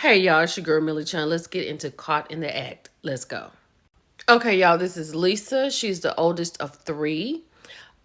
Hey y'all, it's your girl Millie Chan. Let's get into Caught in the Act. Let's go. Okay, y'all, this is Lisa. She's the oldest of three.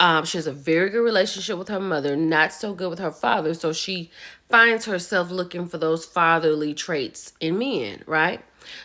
She has a very good relationship with her mother, not so good with her father. So she finds herself looking for those fatherly traits in men, right?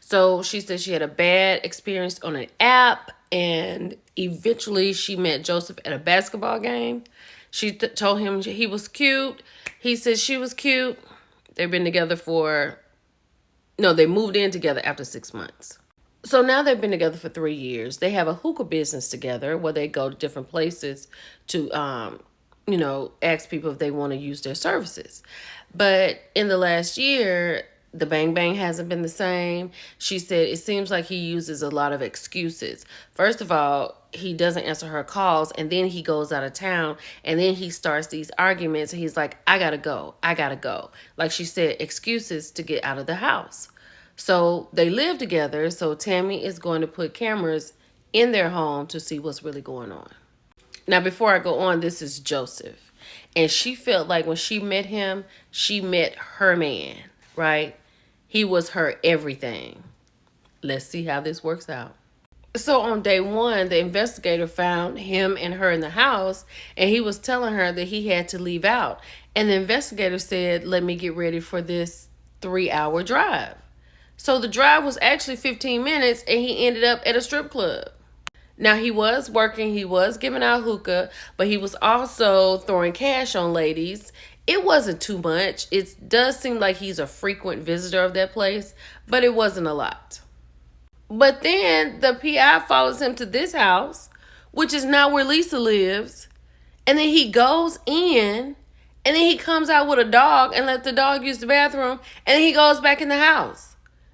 So she said she had a bad experience on an app, and eventually she met Joseph at a basketball game. She told him he was cute. He said she was cute. They've been together for, no, they moved in together after 6 months. So now they've been together for 3 years. They have a hookah business together where they go to different places to, ask people if they want to use their services. But in the last year, the bang bang hasn't been the same. She said it seems like he uses a lot of excuses. First of all, he doesn't answer her calls, and then he goes out of town, and then he starts these arguments, and he's like, I gotta go. I gotta go. Like she said, excuses to get out of the house. So they live together. So Tammy is going to put cameras in their home to see what's really going on. Now, before I go on, this is Joseph. And she felt like when she met him, she met her man, right? He was her everything. Let's see how this works out. So on day one, the investigator found him and her in the house, and he was telling her that he had to leave out. And the investigator said, let me get ready for this 3-hour drive. So the drive was actually 15 minutes, and he ended up at a strip club. Now, he was working, he was giving out hookah, but he was also throwing cash on ladies. It wasn't too much. It does seem like he's a frequent visitor of that place, but it wasn't a lot. But then the PI follows him to this house, which is not where Lisa lives. And then he goes in, and then he comes out with a dog and lets the dog use the bathroom, and then he goes back in the house.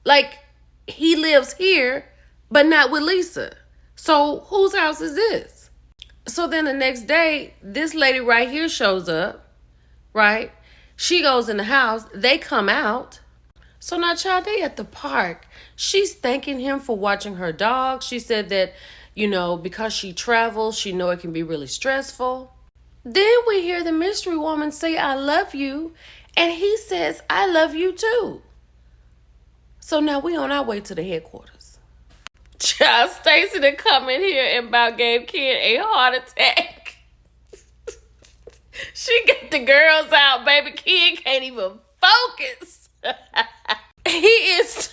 Like, he lives here, but not with Lisa. So whose house is this? So then the next day, this lady right here shows up, right? She goes in the house. They come out. So now, child, they at the park. She's thanking him for watching her dog. She said that, because she travels, she know it can be really stressful. Then we hear the mystery woman say, I love you. And he says, I love you too. So now we on our way to the headquarters. Child, Stacy to come in here and about gave Ken a heart attack. She got the girls out, baby. Ken can't even focus. He is.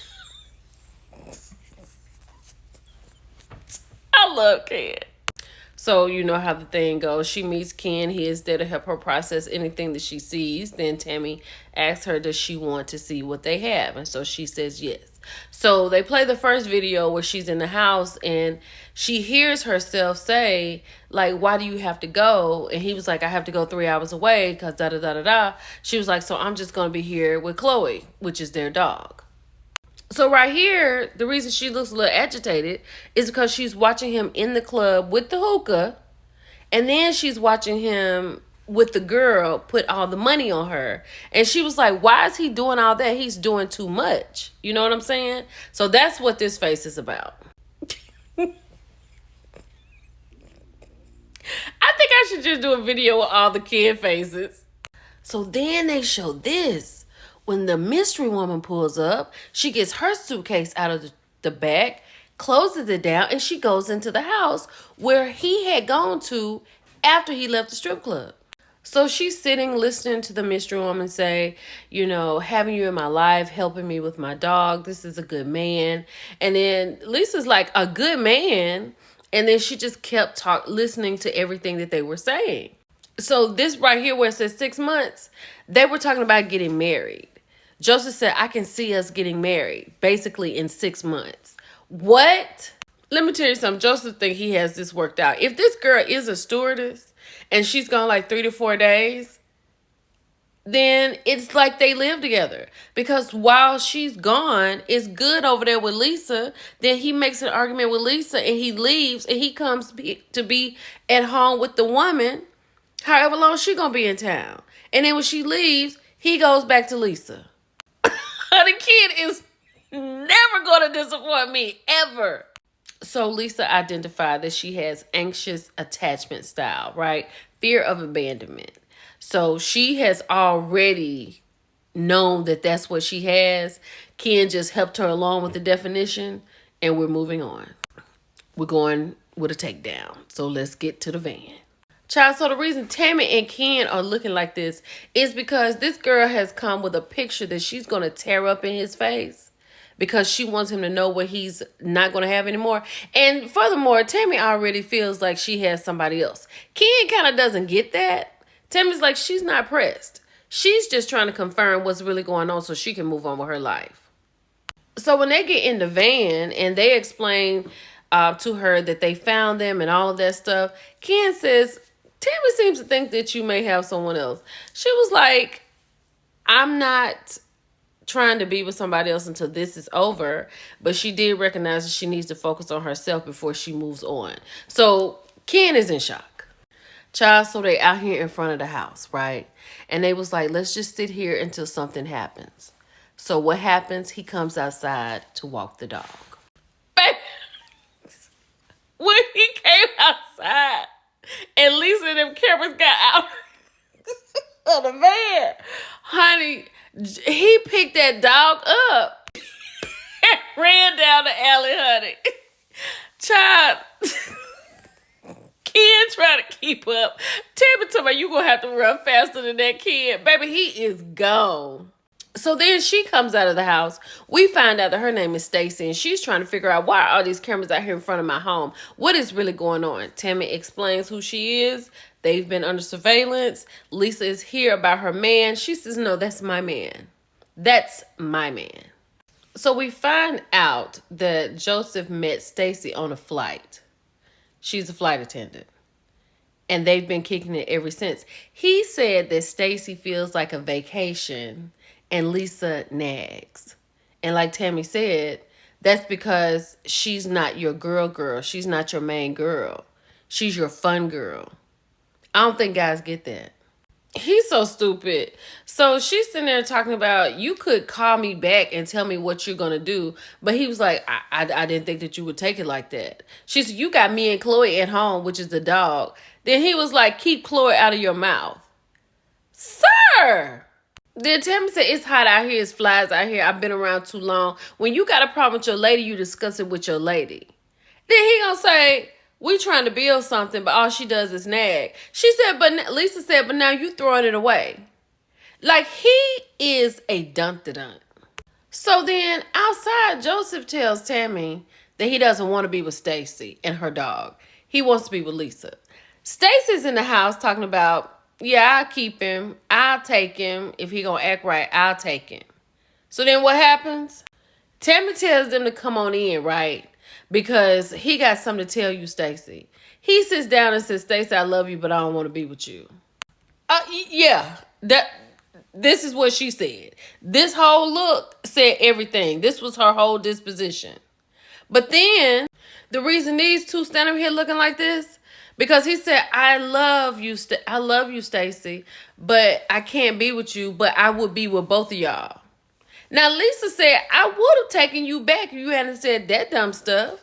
I love Ken. So you know how the thing goes. She meets Ken. He is there to help her process anything that she sees. Then Tammy asks her, does she want to see what they have? And so she says yes. So they play the first video where she's in the house and she hears herself say, like, why do you have to go? And he was like, I have to go 3 hours away because da da da da da. She was like, so I'm just going to be here with Chloe, which is their dog. So right here, the reason she looks a little agitated is because she's watching him in the club with the hookah. And then she's watching him with the girl put all the money on her. And she was like, why is he doing all that? He's doing too much. You know what I'm saying? So that's what this face is about. I think I should just do a video with all the kid faces. So then they show this. When the mystery woman pulls up, she gets her suitcase out of the back, closes it down, and she goes into the house where he had gone to after he left the strip club. So she's sitting, listening to the mystery woman say, having you in my life, helping me with my dog. This is a good man. And then Lisa's like, a good man? And then she just kept listening to everything that they were saying. So this right here where it says 6 months, they were talking about getting married. Joseph said, I can see us getting married, basically in 6 months. What? Let me tell you something. Joseph think he has this worked out. If this girl is a stewardess and she's gone like 3 to 4 days, then it's like they live together. Because while she's gone, it's good over there with Lisa. Then he makes an argument with Lisa and he leaves and he comes to be at home with the woman, however long she gonna be in town. And then when she leaves, he goes back to Lisa. The kid is never going to disappoint me, ever. So Lisa identified that she has anxious attachment style, right? Fear of abandonment. So she has already known that that's what she has. Ken just helped her along with the definition, and we're moving on. We're going with a takedown. So let's get to the van. Child, so the reason Tammy and Ken are looking like this is because this girl has come with a picture that she's going to tear up in his face because she wants him to know what he's not going to have anymore. And furthermore, Tammy already feels like she has somebody else. Ken kind of doesn't get that. Tammy's like, she's not pressed. She's just trying to confirm what's really going on so she can move on with her life. So when they get in the van and they explain to her that they found them and all of that stuff, Ken says, Tammy seems to think that you may have someone else. She was like, I'm not trying to be with somebody else until this is over. But she did recognize that she needs to focus on herself before she moves on. So Ken is in shock. Child, so they out here in front of the house, right? And they was like, let's just sit here until something happens. So what happens? He comes outside to walk the dog. When he came outside, and Lisa and them cameras got out of the van, honey, he picked that dog up and ran down the alley, honey. Child, Ken trying to keep up. Tammy told me, you gonna have to run faster than that kid. Baby, he is gone. So then she comes out of the house. We find out that her name is Stacy, and she's trying to figure out why are all these cameras out here in front of my home? What is really going on? Tammy explains who she is. They've been under surveillance. Lisa is here about her man. She says, no, that's my man. That's my man. So we find out that Joseph met Stacy on a flight. She's a flight attendant. And they've been kicking it ever since. He said that Stacy feels like a vacation and Lisa nags. And like Tammy said, that's because she's not your girl. She's not your main girl. She's your fun girl. I don't think guys get that. He's so stupid. So she's sitting there talking about, you could call me back and tell me what you're going to do. But he was like, I didn't think that you would take it like that. She said, you got me and Chloe at home, which is the dog. Then he was like, keep Chloe out of your mouth. Sir! Then Tammy said, it's hot out here. It's flies out here. I've been around too long. When you got a problem with your lady, you discuss it with your lady. Then he gonna say, we trying to build something, but all she does is nag. She said, but Lisa said, but now you throwing it away. Like, he is a dun-da-dun. So then outside, Joseph tells Tammy that he doesn't want to be with Stacy and her dog. He wants to be with Lisa. Stacy's in the house talking about, yeah, I'll keep him. I'll take him. If he gonna act right, I'll take him. So then what happens? Tammy tells them to come on in, right? Because he got something to tell you, Stacy. He sits down and says, Stacy, I love you, but I don't want to be with you. Yeah, this is what she said. This whole look said everything. This was her whole disposition. But then, the reason these two stand up here looking like this, because he said, I love you, Stacy, but I can't be with you, but I would be with both of y'all. Now, Lisa said, I would have taken you back if you hadn't said that dumb stuff.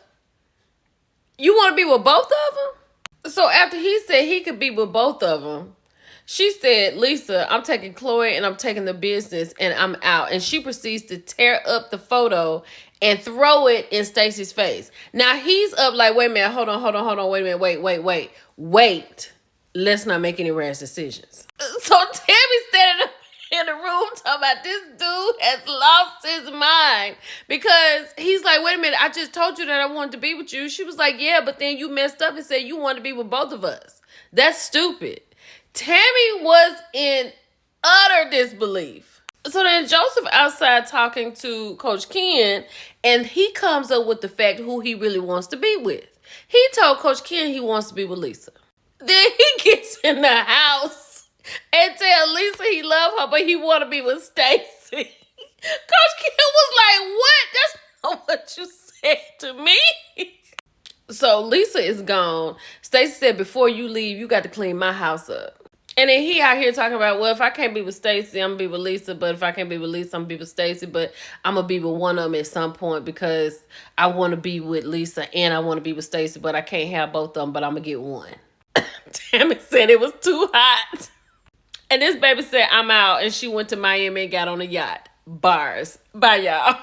You want to be with both of them? So after he said he could be with both of them, she said, Lisa, I'm taking Chloe and I'm taking the business and I'm out. And she proceeds to tear up the photo and throw it in Stacy's face. Now he's up like, wait a minute, hold on, wait a minute, wait. Let's not make any rash decisions. So Tammy's standing up in the room talking about this dude has lost his mind because he's like, wait a minute, I just told you that I wanted to be with you. She was like, yeah, but then you messed up and said you wanted to be with both of us. That's stupid. Tammy was in utter disbelief. So then Joseph outside talking to Coach Ken, and he comes up with the fact who he really wants to be with. He told Coach Ken he wants to be with Lisa. Then he gets in the house and tell Lisa he love her, but he want to be with Stacy. Coach Ken was like, what? That's not what you said to me. So Lisa is gone. Stacy said, before you leave, you got to clean my house up. And then he out here talking about, well, if I can't be with Stacy, I'm going to be with Lisa. But if I can't be with Lisa, I'm going to be with Stacy. But I'm going to be with one of them at some point because I want to be with Lisa and I want to be with Stacy. But I can't have both of them, but I'm going to get one. Tammy said it was too hot. And this baby said, I'm out. And she went to Miami and got on a yacht. Bars. Bye, y'all.